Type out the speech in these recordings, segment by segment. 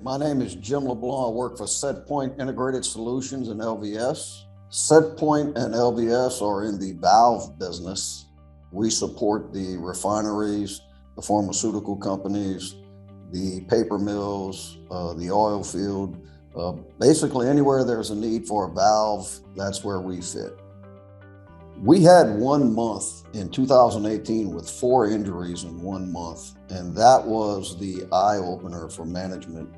My name is Jim LeBlanc. I work for SetPoint Integrated Solutions and LVS. SetPoint and LVS are in the valve business. We support the refineries, the pharmaceutical companies, the paper mills, the oil field. Basically, anywhere there's a need for a valve, that's where we fit. We had 1 month in 2018 with 4 injuries in 1 month, and that was the eye opener for management.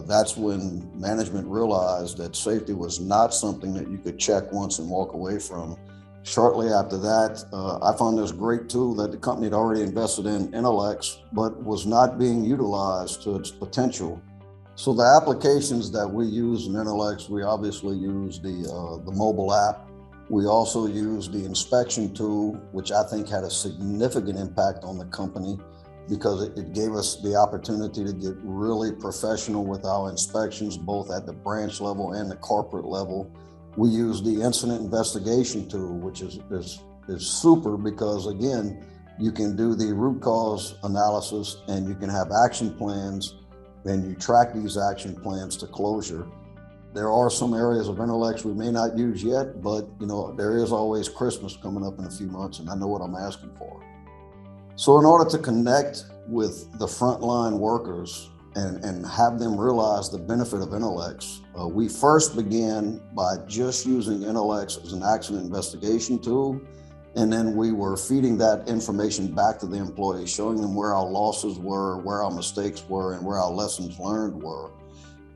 That's when management realized that safety was not something that you could check once and walk away from. Shortly after that, I found this great tool that the company had already invested in, Intelex, but was not being utilized to its potential. So the applications that we use in Intelex, we obviously use the mobile app. We also use the inspection tool, which I think had a significant impact on the company because it gave us the opportunity to get really professional with our inspections, both at the branch level and the corporate level. We use the incident investigation tool, which is super because, again, you can do the root cause analysis and you can have action plans and you track these action plans to closure. There are some areas of Intelex we may not use yet, but there is always Christmas coming up in a few months and I know what I'm asking for. So in order to connect with the frontline workers and have them realize the benefit of Intelex, we first began by just using Intelex as an accident investigation tool. And then we were feeding that information back to the employees, showing them where our losses were, where our mistakes were, and where our lessons learned were.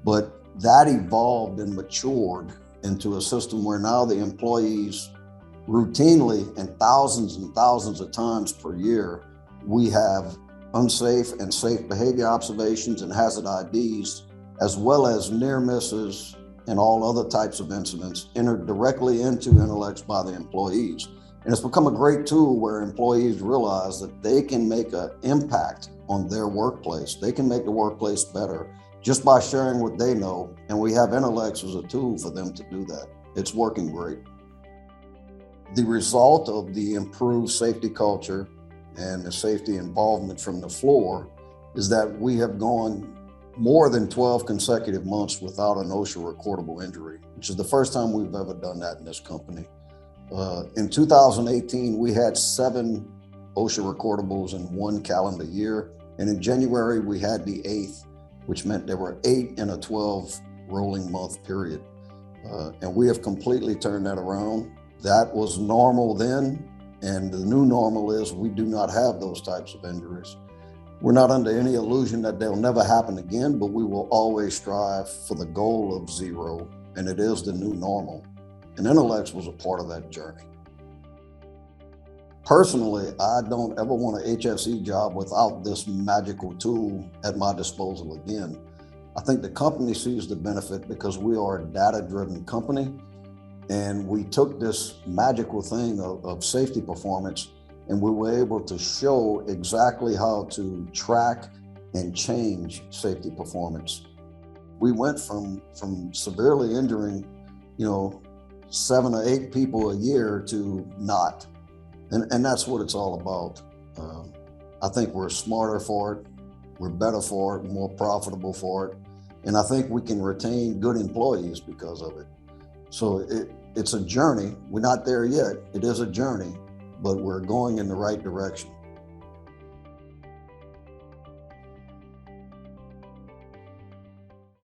But that evolved and matured into a system where now the employees routinely and thousands of times per year, we have unsafe and safe behavior observations and hazard IDs, as well as near misses and all other types of incidents entered directly into Intelex by the employees. And it's become a great tool where employees realize that they can make an impact on their workplace. They can make the workplace better just by sharing what they know. And we have Intelex as a tool for them to do that. It's working great. The result of the improved safety culture and the safety involvement from the floor is that we have gone more than 12 consecutive months without an OSHA recordable injury, which is the first time we've ever done that in this company. In 2018, we had 7 OSHA recordables in 1 calendar year. And in January, we had the 8th, which meant there were 8 in a 12 rolling month period. And we have completely turned that around. That was normal then. And the new normal is we do not have those types of injuries. We're not under any illusion that they'll never happen again, but we will always strive for the goal of 0, and it is the new normal. And Intelex was a part of that journey. Personally, I don't ever want an HSE job without this magical tool at my disposal again. I think the company sees the benefit because we are a data-driven company. And we took this magical thing of safety performance and we were able to show exactly how to track and change safety performance. We went from severely injuring, 7 or 8 people a year to not. And that's what it's all about. I think we're smarter for it, we're better for it, more profitable for it. And I think we can retain good employees because of it. So it's a journey. We're not there yet. It is a journey, but we're going in the right direction.